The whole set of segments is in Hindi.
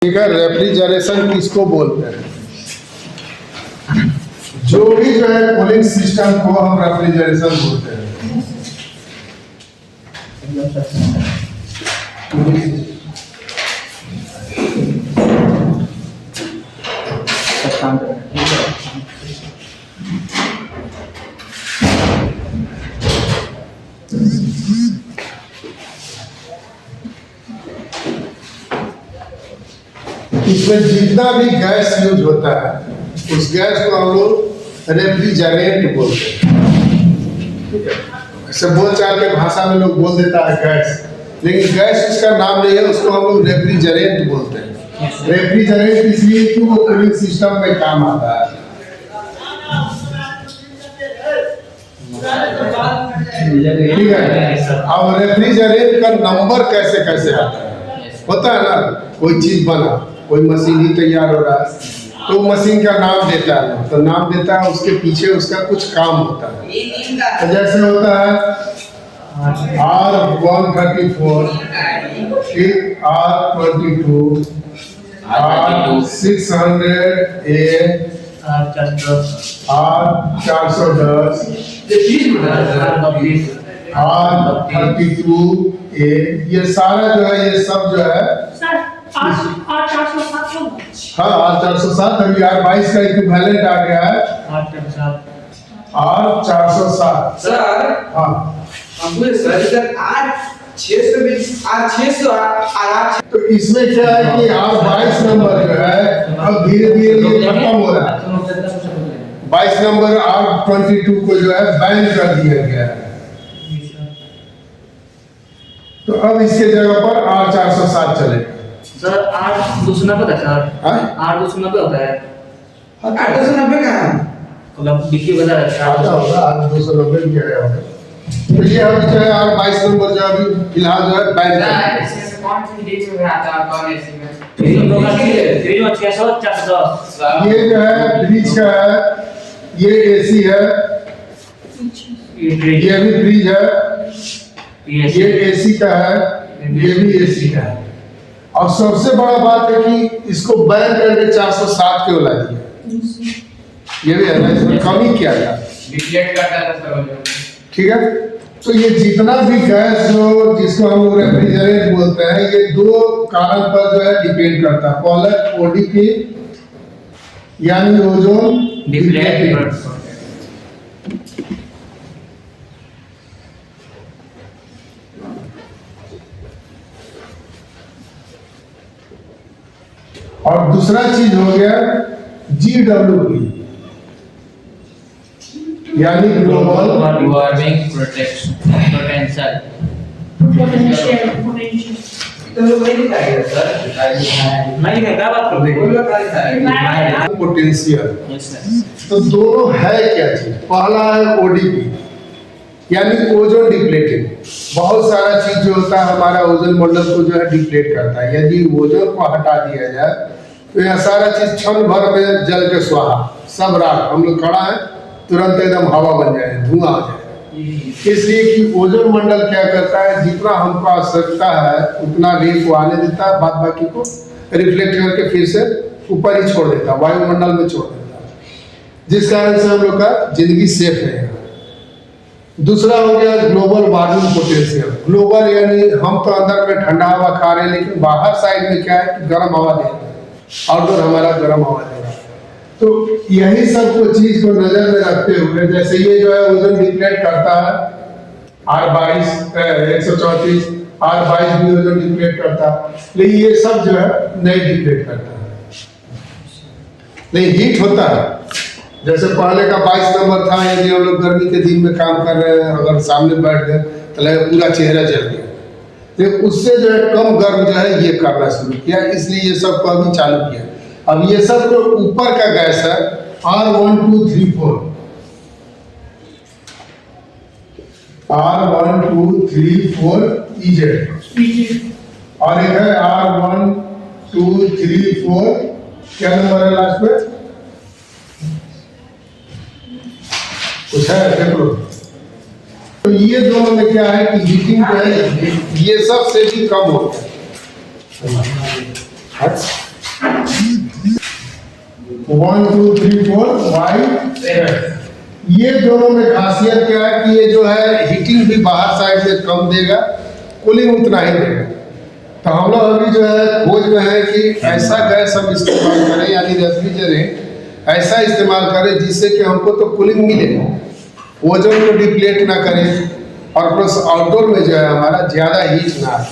रेफ्रिजरेशन किसको बोलते हैं? जो भी जो है कूलिंग सिस्टम को हम रेफ्रिजरेशन बोलते हैं। इसमें जितना भी गैस यूज होता है उस गैस को हम लोग रेफ्रिजरेंट बोलते हैं। ठीक है, ऐसे बोलचाल के भाषा में लोग बोल देता है गैस, लेकिन गैस उसका नाम नहीं है, उसको हम लोग रेफ्रिजरेंट बोलते हैं। रेफ्रिजरेंट इसलिए कि वो कूलिंग सिस्टम में काम आता है। ठीक है, अब रेफ्रिजरेंट का नंबर कैसे कैसे आता है? होता है ना, कोई चीज बना, कोई मशीन ही तैयार हो रहा है तो मशीन का नाम देता है, तो नाम देता है, उसके पीछे उसका कुछ काम होता है। तो जैसे होता है R134, R22, R600A, R410, R32A, ये सारा जो है, ये सब जो है हाँ R407, अभी R22 का इक्विवेलेंट आ गया है R407। सर हाँ हमको सर इधर R600 तो इसमें क्या है कि R22 नंबर जो है अब धीरे धीरे ये खत्म हो रहा है। 22 नंबर R22 को जो है बैन कर दिया गया है, तो अब इसके जगह पर R407 चलेगा। सर 890 है सर, 890 होता है। 890 का है मतलब डिक्की बता रहा है आता होगा 890 भी आया होगा। तो ये अभी जो है R22 नंबर जो अभी फिलहाल जो है बैन है। कौन सी डेट में आता है, कौन एसी में? फ्रिज में 600 400। ये जो है फ्रिज का है, ये एसी है, ये भी फ्रिज है, ये एसी का है, ये भी एसी का है। और सबसे बड़ा बात है कि इसको बैन करके 407 क्यों ला दिया, ये भी है ना, इसमें कमी क्या था? डिक्लेयर करता था सर। ठीक है, तो ये जितना भी गैस जो जिसको हम लोग रेफ्रिजरेंट बोलते हैं, ये दो कारण पर जो है डिपेंड करता है। पहले ओडीपी यानी ओजोन डिप्लेटिंग, और दूसरा चीज हो गया GWP यानी ग्लोबल वार्मिंग पोटेंशियल। तो वही दिखाएगा सर, नहीं है, क्या बात कर रहे बोलो क्या है? पोटेंशियल। Yes sir. तो दोनों है क्या चीज? पहला है ओडीपी यानी ओजोन डिप्लेटिंग। बहुत सारा चीज जो होता है हमारा ओजोन मंडल को जो है डिप्लेट करता है। यदि ओजोन को हटा दिया जाए तो यह सारा चीज क्षण भर में जल के स्वाहा, सब राख, हम लोग खड़ा है तुरंत एकदम हवा बन जाए, धुआं आ जाए। इसलिए कि ओजोन मंडल क्या करता है, जितना हमको आवश्यकता है उतना रे को आने देता है, बाद बाकी को रिफ्लेक्ट करके फिर से ऊपर ही छोड़ देता है, वायुमंडल में छोड़ देता है, जिस कारण से हम लोग का जिंदगी सेफ रहेगा। दूसरा हो गया ग्लोबल वार्मिंग पोटेंशियल। ग्लोबल यानी हम तो अंदर में ठंडा हवा खा रहे हैं, लेकिन बाहर साइड में क्या है कि गर्म हवा दे रहा है, आउटडोर हमारा गर्म हवा दे रहा है। तो यही सब को चीज को नजर में रखते हुए, जैसे ये जो है ओजोन डिप्लेट करता है R22 134, R22 भी ओजोन डिप्लेट करता है, लेकिन ये सब जो है नहीं डिप्लेट करता है, नहीं हीट होता है। जैसे पहले का 22 नंबर था, यदि हम लोग गर्मी के दिन में काम कर रहे हैं, अगर सामने बैठ गए तो लगे पूरा चेहरा जल गया, लेकिन उससे जो है कम गर्म जो है ये करना शुरू किया, इसलिए ये सब को अभी चालू किया। अब ये सब जो ऊपर का गैस है R1234, EZ, और एक है R1234, क्या नंबर है लास्ट में? कुछ है देख लो। तो ये दोनों में क्या है कि हीटिंग जो है ये सब से भी कम होता है। 1 2 3 4 वाई। ये दोनों में खासियत क्या है कि ये जो है हीटिंग भी बाहर साइड से कम देगा, कूलिंग उतना ही देगा। तो हम लोग अभी जो है खोज में है कि ऐसा गैस हम इस्तेमाल करें, यानी रेफ्रिजरेंट ऐसा इस्तेमाल करें जिससे कि हमको तो कूलिंग मिले, ओजोन को डिप्लेट ना करें, और प्लस आउटडोर में जो है हमारा ज़्यादा हीट ना आए।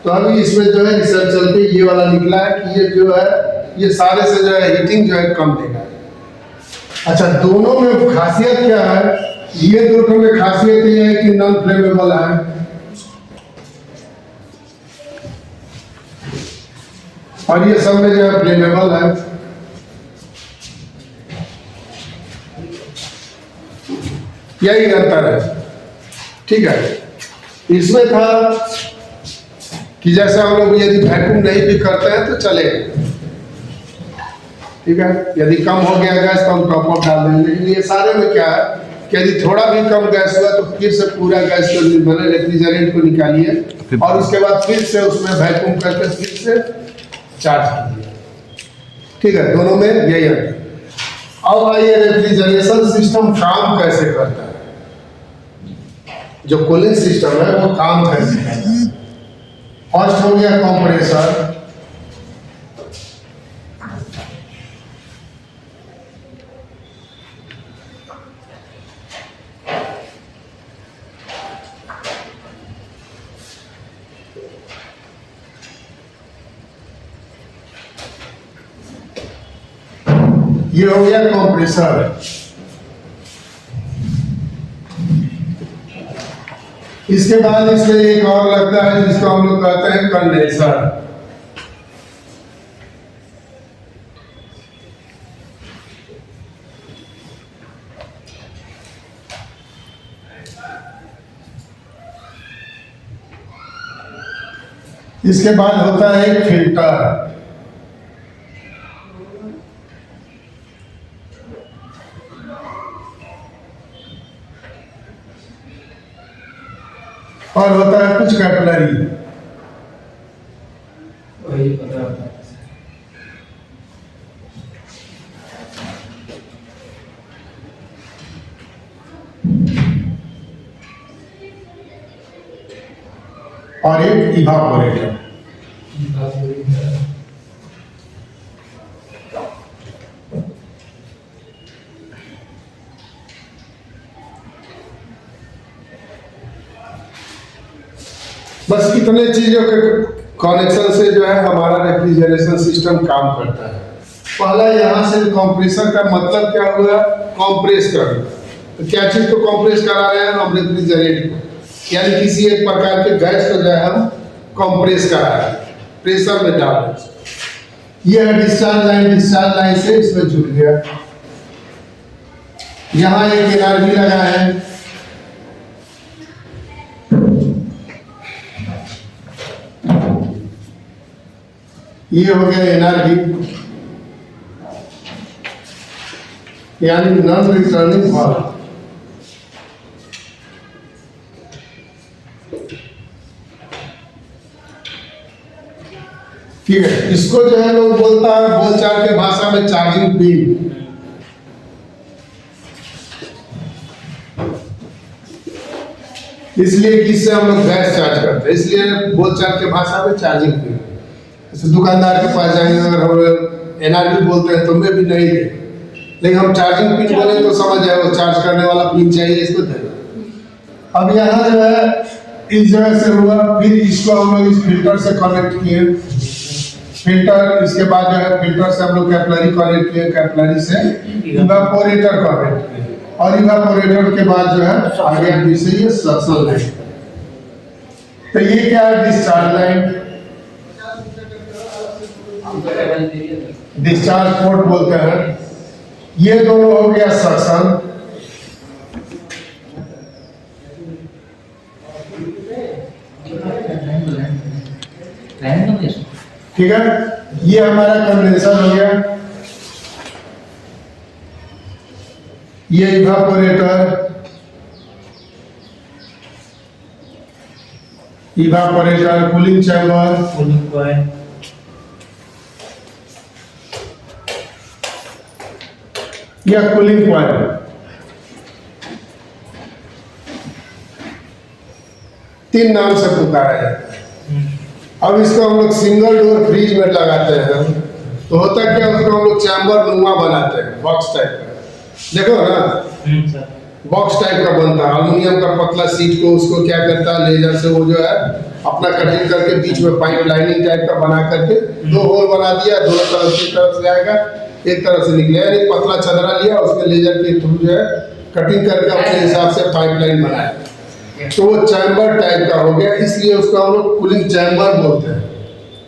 तो अभी इसमें जो है रिसर्च चलते ये वाला निकला है कि ये जो है ये सारे से जो है हीटिंग जो है कम देगा। अच्छा, दोनों में खासियत क्या है? ये दोनों में खासियत ये है कि नॉन फ्लेमेबल है, और ये सब में जो है फ्लेमेबल है। यही अंतर है, ठीक है। इसमें था कि जैसे हम लोग यदि वैक्यूम नहीं भी करते हैं तो चलेगा, ठीक है। यदि कम हो गया गैस तो हम टॉप अप डाल देंगे। लेकिन ये सारे में क्या है कि यदि थोड़ा भी कम गैस हुआ तो फिर से पूरा गैस को मैंने रेफ्रिजरेंट को निकालिए और उसके बाद फिर से उसमें वैक्यूम करके फिर से चार्ज कीजिए, ठीक है। दोनों में यही है। अब आइए रेफ्रिजरेशन सिस्टम काम कैसे करता है, जो कूलिंग सिस्टम है वो काम कैसे करता है। फर्स्ट हो गया कंप्रेसर। ये हो गया कंप्रेसर। इसके बाद इसमें एक और लगता है जिसको हम लोग कहते हैं कंडेंसर। इसके बाद होता है एक फिल्टर। और होता है कुछ कैपिलरी। वही पता होता है। और एक इवापोरेटर। बस इतने चीजों के कनेक्शन से जो है हमारा रेफ्रिजरेशन सिस्टम काम करता है। पहला यहाँ से कंप्रेसर का मतलब क्या हुआ? कंप्रेस करना। तो क्या चीज को कंप्रेस करा रहे हैं हम? रेफ्रिजरेंट को, यानी किसी एक प्रकार के गैस को जो है हम कंप्रेस करा रहे हैं, प्रेशर में डाल रहे हैं। यह है डिस्चार्ज लाइन। डिस्चार्ज लाइन से इसमें जुड़ गया। यहाँ एक एनआरवी लगा है। ये हो गया एनआरवी, यानी नॉन रिटर्निंग वाल्व। ठीक है। इसको जो है लोग बोलता है बोलचाल के भाषा में चार्जिंग पिन। इसलिए कि इससे हम लोग गैस चार्ज करते हैं, इसलिए बोलचाल के भाषा में चार्जिंग पिन। जैसे दुकानदार के पास जाएंगे, अगर हम एनआरवी बोलते हैं तो मैं भी नहीं दे, लेकिन हम चार्जिंग पिन बोले तो समझ जाए वो चार्ज करने वाला पिन चाहिए, इसको देना। अब यहाँ जो है इस जगह से हुआ, फिर इसको हम लोग इस फिल्टर से कनेक्ट किए। फिल्टर, इसके बाद जो है फिल्टर से हम लोग कैपिलरी कनेक्ट किए, कैपिलरी से इवापोरेटर कनेक्ट किए, और इवापोरेटर के बाद जो है आगे पीछे ये सक्शन लाइन। तो ये क्या है? Discharge line. डिस्चार्ज पोर्ट बोलते हैं। ये दोनों हो गया सक्शन। ठीक है। ये हमारा कंडेंसर हो गया। ये evaporator, evaporator, cooling chamber, cooling coil, या कूलिंग कॉइल। तीन नाम से पुकारा जाता है। अब इसको हम लोग सिंगल डोर फ्रिज में लगाते हैं तो होता क्या, उसको हम लोग चैम्बर नुमा बनाते हैं, बॉक्स टाइप का। देखो ना, बॉक्स टाइप का बनता है, एल्युमिनियम का पतला सीट को उसको क्या करता है, लेजर से वो जो है अपना कटिंग करके बीच में पाइप लाइनिंग टाइप का बना करके दो होल बना दिया, दोनों तरफ से, तरफ से आएगा, एक तरफ से निकलेगा। यानी पतला चदरा लिया, उसमें लेजर के थ्रू जो है कटिंग करके अपने हिसाब से पाइप लाइन बनाया, तो वो चैम्बर टाइप का हो गया। इसलिए उसको हम लोग कूलिंग चैम्बर बोलते हैं।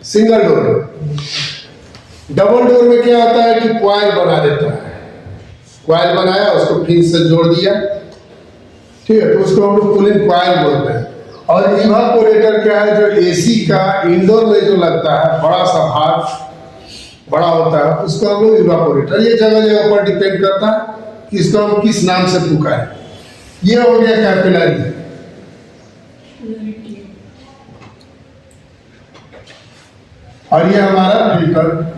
सिंगल डोर में। डबल डोर में क्या होता है कि कॉइल बना देता है, कॉइल बनाया, उसको फिर से जोड़ दिया, ठीक है, तो उसको हम लोग कूलिंग कॉइल बोलते हैं। और इवापोरेटर क्या है, जो एसी का इंडोर में जो लगता है बड़ा सा भाग बड़ा होता है, उसको हम लोग इवापोरेटर। ये जगह जगह पर डिपेंड करता है कि इसको हम किस नाम से पुकारें। ये हो गया कैपिलरी। और ये हमारा फिल्टर।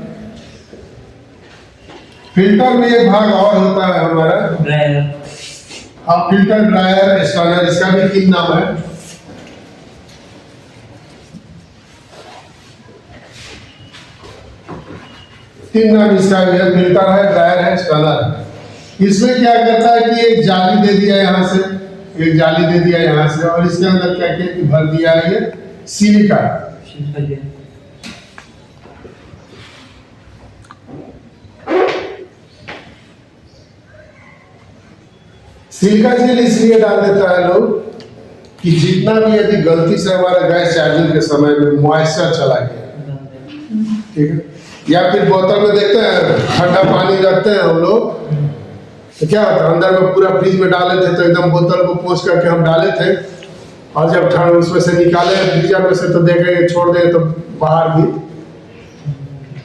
फिल्टर में एक भाग और होता है हमारा ड्रायर। हाँ, फिल्टर, ड्रायर, स्टैनर, इसका भी तीन नाम है। तीन नाम इसका भी है, फिल्टर है, ड्रायर है, स्टैनर है। इसमें क्या करता है कि एक जाली दे दिया यहाँ से, एक जाली दे दिया यहाँ से, और इसके अंदर क्या किया कि भर दिया है ये सिलिका। सिलिका जेल इसलिए डाल देता है लोग कि जितना भी यदि गलती से हमारा गैस चार्जिंग के समय में मॉइस्चर चला गया, ठीक है, या फिर बोतल में देखते हैं ठंडा पानी रखते हैं हम लोग, तो क्या होता है अंदर में पूरा फ्रिज में डाले थे तो एकदम बोतल को पोंछ करके हम डाले थे, और जब ठंड उसमें से निकाले फ्रीजर में से तो देखेंगे छोड़ दें तो बाहर भी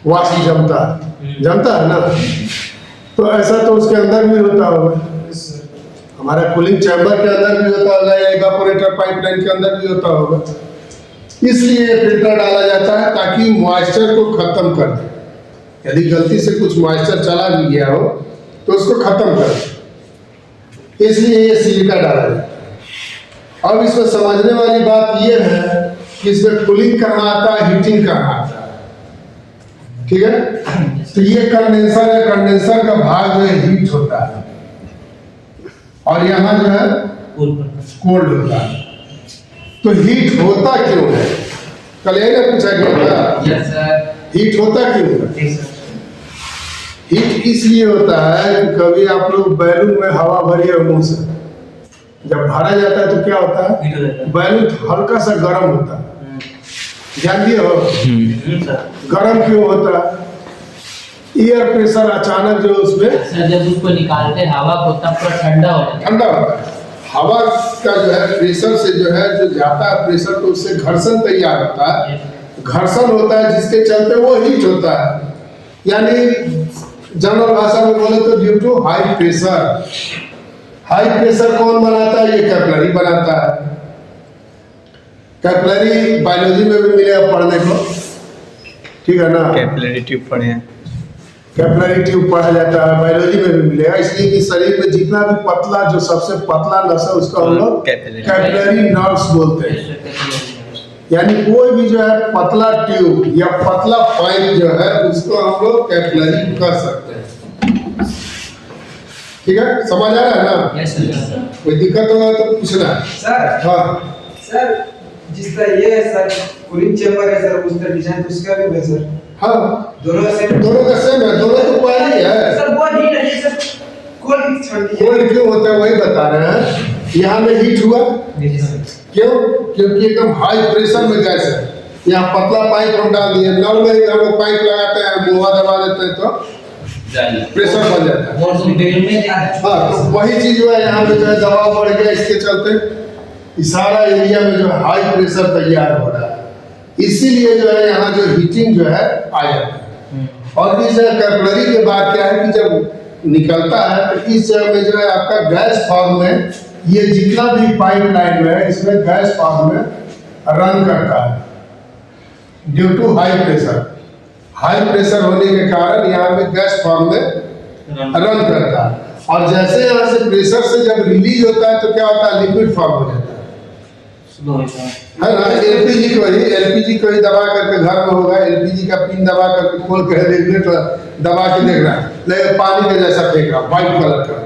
वासी जमता है ना। तो ऐसा तो उसके अंदर भी होता होगा, हमारा कूलिंग चैम्बर के अंदर भी होता होगा, या इवापोरेटर पाइपलाइन के अंदर भी होता होगा। इसलिए फिल्टर डाला जाता है ताकि मॉइस्चर को खत्म कर दे। यदि गलती से कुछ मॉइस्चर चला भी गया हो तो उसको खत्म कर दे, इसलिए ये सिलिका डाला जाता है। अब इसमें समझने वाली बात ये है कि इसमें कूलिंग कहाँ आता है, हीटिंग कहाँ आता है, ठीक है। तो ये कंडेंसर है, कंडेंसर का भाग जो है हीट होता है, और यहाँ जो है कोल्ड होता है। तो हीट होता क्यों है, कल यही पूछा गया था। Yes sir. हीट होता क्यों है? हीट इसलिए होता है कि कभी आप लोग बैलून में हवा भरी है मुंह से, जब भरा जाता है तो क्या होता है, बैलून हल्का सा गर्म होता है, जानते हो गर्म क्यों होता है? एयर प्रेशर अचानक जो उसमें सर जब उसको निकालते हैं हवा को तब पूरा ठंडा हो जाता है। ठंडा होता है, हवा का जो है प्रेशर से जो है जो जाता है प्रेशर, तो उससे घर्षण तैयार होता है, घर्षण होता है जिसके चलते वो हीट होता है। यानी जनरल भाषा में बोले तो due to high pressure. High pressure कौन बनाता है? ये कैपिलरी बनाता है। कैपिलरी बायोलॉजी में भी मिलेगा पढ़ने को, ठीक है ना, कैपिलरी ट्यूब पढ़े हैं, कैपिलरी ट्यूब पढ़ा जाता है, बायोलॉजी में भी मिलेगा। इसलिए कि शरीर में जितना भी पतला, जो सबसे पतला नस है उसको हम लोग कैपिलरी नर्व्स बोलते हैं। यानी कोई भी जो है पतला ट्यूब या पतला पाइप जो है उसको हम लोग कैपिलरी कर सकते हैं, ठीक है, समझ आ रहा है ना? Yes sir. कोई दिक्कत होगा तो पूछना। सर हाँ सर, जिस तरह ये है सर कूलिंग चैम्बर है सर, उस तरह डिजाइन तो उसका भी है सर। हाँ, दोनों सेम, दोनों का सेम है, दोनों तो कॉइल ही है। सर वो हीट है सर, कोल्ड ठंडी है। कोल्ड क्यों होता है वही बता रहे हैं। यहाँ में हीट हुआ क्यों? क्योंकि एकदम हाई प्रेशर में गैस है। यहाँ पतला पाइप हम डाल दिए, नल में हम लोग पाइप लगाते हैं, मुँह दबा देते हैं तो प्रेशर बन जाता है। और बेलून में हाँ, तो वही चीज जो है यहाँ पे जो है दबाव बढ़ गया, इसके चलते इस सारा एरिया में जो है हाई प्रेशर तैयार हो रहा है, इसीलिए जो है यहाँ जो हीटिंग जो है आ जाता है। और इस कैपिलरी के बाद क्या है कि जब निकलता है तो इस जगह में जो है आपका गैस फॉर्म में, ये जितना भी पाइप लाइन में है इसमें गैस फॉर्म में रन करता है due to high pressure. High pressure होने के कारण यहाँ पे गैस फॉर्म में रन करता है। और जैसे यहाँ से प्रेशर से जब रिलीज होता है तो क्या होता है, लिक्विड फॉर्म हो जाता है ना। एलपीजी को ही दबा करके घर में होगा, एलपीजी का पिन दबा करके खोल के रेगुलेटर दबा के देख रहा है, लेकिन पानी के जैसा फेंक रहा, व्हाइट कलर का,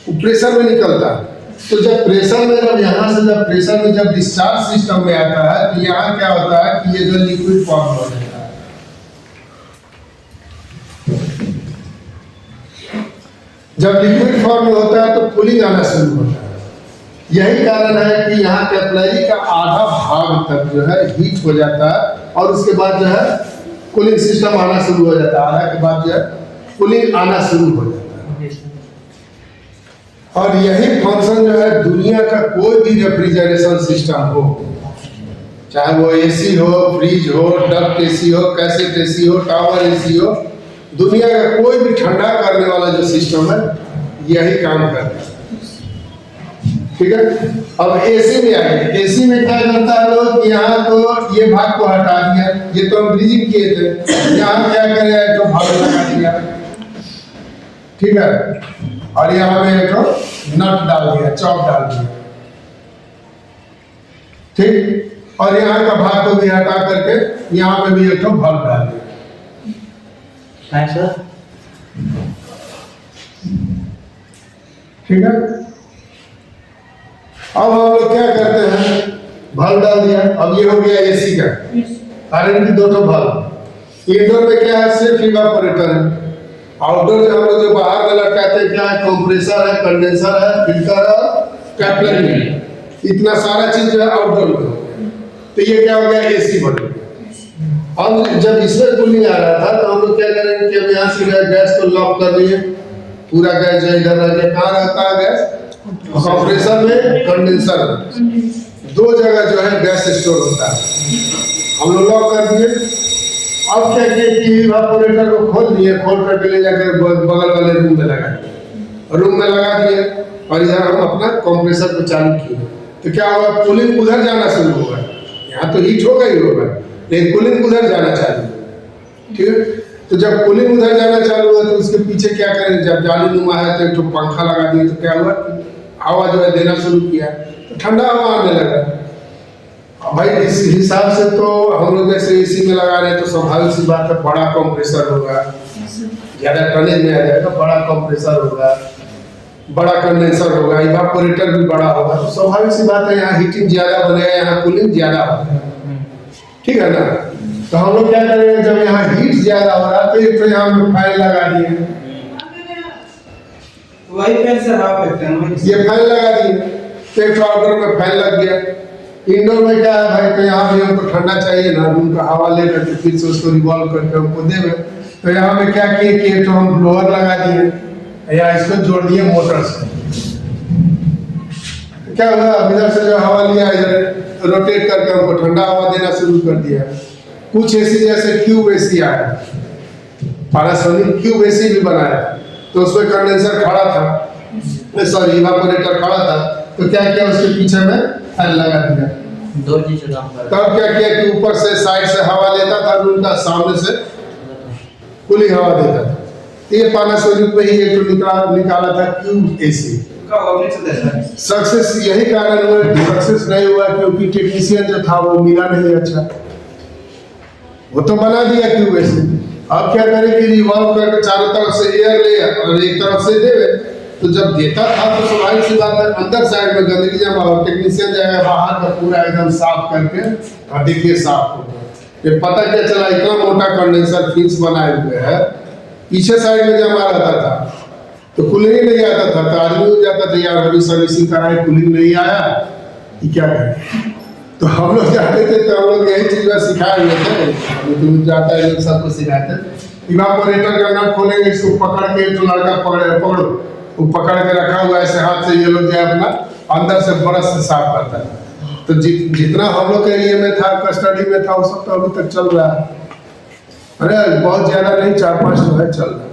वो प्रेशर में निकलता है। तो जब प्रेशर में, जब यहाँ से जब प्रेशर में जब डिस्चार्ज सिस्टम में आता है तो यहाँ क्या होता है कि ये जो लिक्विड फॉर्म हो जाता है। जब लिक्विड फॉर्म में होता है तो कूलिंग आना शुरू होता है। यही कारण है कि यहाँ कैपिलरी का आधा भाग तक जो है हीट हो जाता है और उसके बाद जो है कूलिंग सिस्टम आना शुरू हो जाता है। आधा के बाद जो है कूलिंग आना शुरू हो जाता है। और यही फंक्शन जो है दुनिया का कोई भी रेफ्रिजरेशन सिस्टम हो, चाहे वो एसी हो, फ्रिज हो, डक्ट एसी हो, कैसेट एसी हो, टावर एसी हो, दुनिया का कोई भी ठंडा करने वाला जो सिस्टम है यही काम करता है। ठीक है, अब एसी में आएंगे। एसी में क्या करता है लोग, यहाँ तो ये भाग को हटा दिया, ये तो हम ब्रीजिंग किए थे, यहाँ क्या करें तो भाग लगा दिया, ठीक है, और यहाँ में एक नट डाल दिया, चॉक डाल दिया, ठीक, और यहाँ का भाग को भी हटा करके यहाँ पे भी एक बल्ब डाल दिया। ठीक है, अब हम लोग क्या करते हैं, बल्ब डाल दिया, अब ये हो गया एसी का, कारण की दो बल्ब। इंडोर में क्या है, सिर्फ इवापोरेटर है। आउटडोर जो हम लोग जो बाहर में लटकाते हैं क्या है, कंप्रेसर है, कंडेंसर है, फिल्टर है, कैपिलरी है, इतना सारा चीज जो है आउटडोर में हो गया। तो ये क्या हो गया, एसी बन गया। अब जब इसमें कूलिंग आ रहा था तो हम लोग क्या करेंगे कि अब यहाँ से गैस को लॉक कर दिए, पूरा गैस जो इधर रह गया, कहाँ रहता है गैस, कंप्रेसर में, कंडेंसर में, दो जगह जो है गैस स्टोर होता है, हम लोग लॉक कर दिए। अब क्या किए कि इवापोरेटर को खोल दिए, खोल करके ले जाकर बगल वाले रूम में लगा दिए, रूम में लगा दिए और इधर हम अपना कंप्रेसर को चालू किए। तो क्या होगा, कूलिंग उधर जाना शुरू होगा, यहाँ तो हीट होगा ही होगा, लेकिन कूलिंग उधर जाना चालू, ठीक है। तो जब कूलिंग उधर जाना चालू हुआ तो उसके पीछे क्या करें, जब जाली नुमा है तो एक तो पंखा लगा दिए, तो क्या हुआ, हवा जो है देना शुरू किया, तो ठंडा हवा आने लगा। भाई इस हिसाब से तो हम लोग जैसे एसी में लगा रहे हैं तो स्वाभाविक सी बात है, बड़ा कंप्रेसर होगा, ज्यादा टनेज में आ जाएगा, बड़ा कंप्रेसर होगा, बड़ा कंडेंसर होगा, इवापोरेटर भी बड़ा होगा, तो स्वाभाविक सी बात है यहाँ हीटिंग ज्यादा बनेगा, यहाँ कूलिंग ज्यादा होगा, ठीक है ना। तो हम लोग क्या करेंगे, जब यहाँ हीट ज्यादा हो रहा है तो एक तो यहाँ में फैन लगा दिए, वही फैन से हवा फेंकते हैं, ये फैन लगा दिए, तो एक आउटडोर में फैन लग गया। इंडोर में क्या है भाई, तो यहाँ भी हमको ठंडा चाहिए ना, रूम का हवा ले करके फिर से उसको रिवॉल्व करके हमको देवे, तो यहाँ में क्या किए कि तो हम ब्लोअर लगा दिए या इसको जोड़ दिए मोटर से। क्या हुआ, इधर से जो हवा लिया इधर रोटेट करके हमको ठंडा हवा देना शुरू कर दिया। कुछ एसी जैसे क्यूब एसी आया, पैनासोनिक क्यूब एसी भी बनाया, तो उसमें कंडेंसर खड़ा था, सॉरी इवापोरेटर खड़ा था, तो क्या किया उसके पीछे में फैन लगा दिया। दो चीज काम कर, तब क्या किया कि ऊपर से साइड से हवा लेता था, रूम का सामने से कूलिंग हवा देता था। ये पैनासोनिक में ही एक निकाला था क्यूब एसी का सक्सेस। यही कारण हुआ सक्सेस नहीं हुआ क्योंकि टेक्नीशियन जो था वो मिला नहीं अच्छा, वो तो बना दिया क्यूब एसी। अब क्या करें कि रिवॉल्व करके चारों तरफ से एयर ले और एक तरफ से देवे, तो जब देता था तो स्वाभाविक सी बात है अंदर साइड में गंदगी जमा हो, टेक्नीशियन जाएगा बाहर का पूरा एकदम साफ करके और देखिए साफ हो गया। ये पता क्या चला, इतना मोटा कंडेंसर फिन्स बनाए हुए है, पीछे साइड में जमा रहता था तो कूलिंग ही नहीं आता था, तो आदमी हो जाता था यार अभी सर्विसिंग कराए कूलिंग नहीं आया, ये क्या करें। तो हम लोग जाते थे तो हम लोग यही चीज सिखाए हुए थे, तो जाता है लोग सबको सिखाते हैं। इवापोरेटर का नट खोलेंगे, इसको पकड़ के तो लड़का पकड़ो, वो पकड़ के रखा हुआ ऐसे हाथ से, ये लोग जो है अपना अंदर से ब्रश से साफ करता है। तो जितना हम लोग के एरिया में था, कस्टडी में था, वो सब तो अभी तक चल रहा है। अरे बहुत ज्यादा नहीं, 4-5 जो है चल रहा है।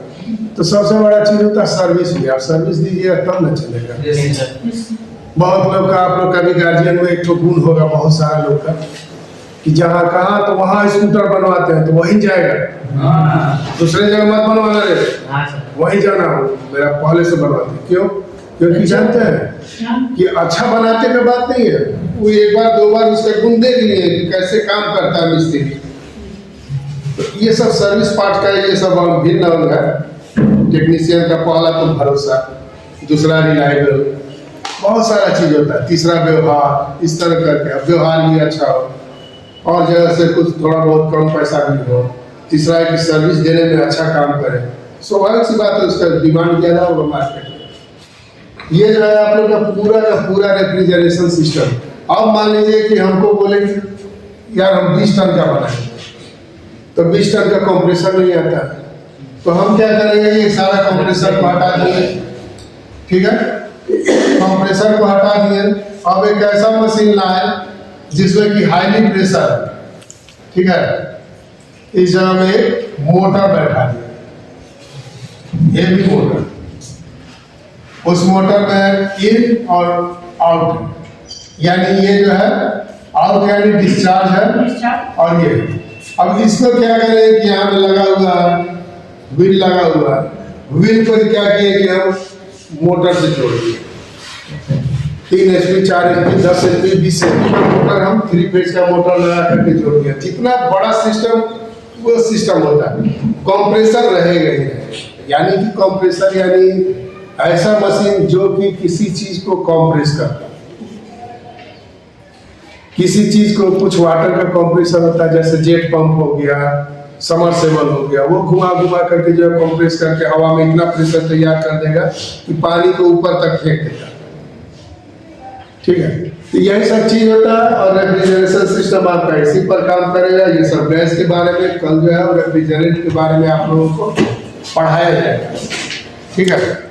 तो सबसे बड़ा चीज होता है सर्विस भी, आप सर्विस दीजिएगा तब न चलेगा। बहुत लोग का, आप लोग का भी गार्जियन में एक तो गुण होगा, बहुत सारा लोग का, कि जहाँ कहाँ तो वहाँ स्कूटर बनवाते हैं तो वहीं जाएगा, दूसरे जगह मत बनवाना रे। वहीं जाना हो, मेरा पहले से बनवाते। क्यों? क्योंकि जानते हैं कि अच्छा बनाते का बात नहीं है, वो एक बार दो बार उसका गुण देख लिए कि कैसे काम करता है मिस्त्री। तो ये सब सर्विस पार्ट का ये सब भिन्न अंग है। टेक्नीशियन का पहला तो भरोसा, दूसरा रिलायबल, बहुत सारा चीज होता है, तीसरा व्यवहार, इस तरह करके। अब व्यवहार भी अच्छा हो और जगह से कुछ थोड़ा बहुत कम पैसा भी हो, तीसरा है कि सर्विस देने में अच्छा काम करे। स्वाभाविक सी बात है, उसका डिमांड ज़्यादा होगा मार्केट में। ये जो है आप लोग का पूरा रेफ्रिजरेशन सिस्टम। अब मान लीजिए कि हमको बोले कि यार हम 20 टन का बनाएंगे, तो 20 टन का कंप्रेसर नहीं आता, तो हम क्या करेंगे, ये सारा कंप्रेसर को हटा देंगे। ठीक है, कंप्रेसर को हटा दिए, अब एक ऐसा मशीन लाए जिसमें कि हाईली प्रेशर, ठीक है, इस जगह में मोटर बैठा दिया, ये भी मोटर, उस मोटर में इन और आउट, यानी ये जो है आउट यानी डिस्चार्ज है, और ये अब इसको क्या करें कि यहाँ पे लगा हुआ है व्हील, लगा हुआ है व्हील को क्या किए कि हम मोटर से जोड़ दिए। 3 HP 4 HP 10 HP 20 HP का मोटर हम 3 फेज का मोटर लगा करके जोड़ दिया। जितना बड़ा सिस्टम वो सिस्टम होता है, कंप्रेसर रहेगा ही नहीं। यानी कि कंप्रेसर यानी ऐसा मशीन जो कि किसी चीज को कंप्रेस करता है। किसी चीज को, कुछ वाटर का कंप्रेसर होता है, जैसे जेट पंप हो गया, समरसेबल हो गया, वो घुमा घुमा करके जो है कंप्रेस करके हवा में इतना प्रेशर तैयार कर देगा कि पानी को ऊपर तक फेंक देगा। ठीक है, तो यही सब चीज होता है। और रेफ्रिजरेशन सिस्टम आपका इसी पर काम करेगा। ये सब गैस के बारे में कल जो है रेफ्रिजरेंट के बारे में आप लोगों को पढ़ाया जाएगा। ठीक है।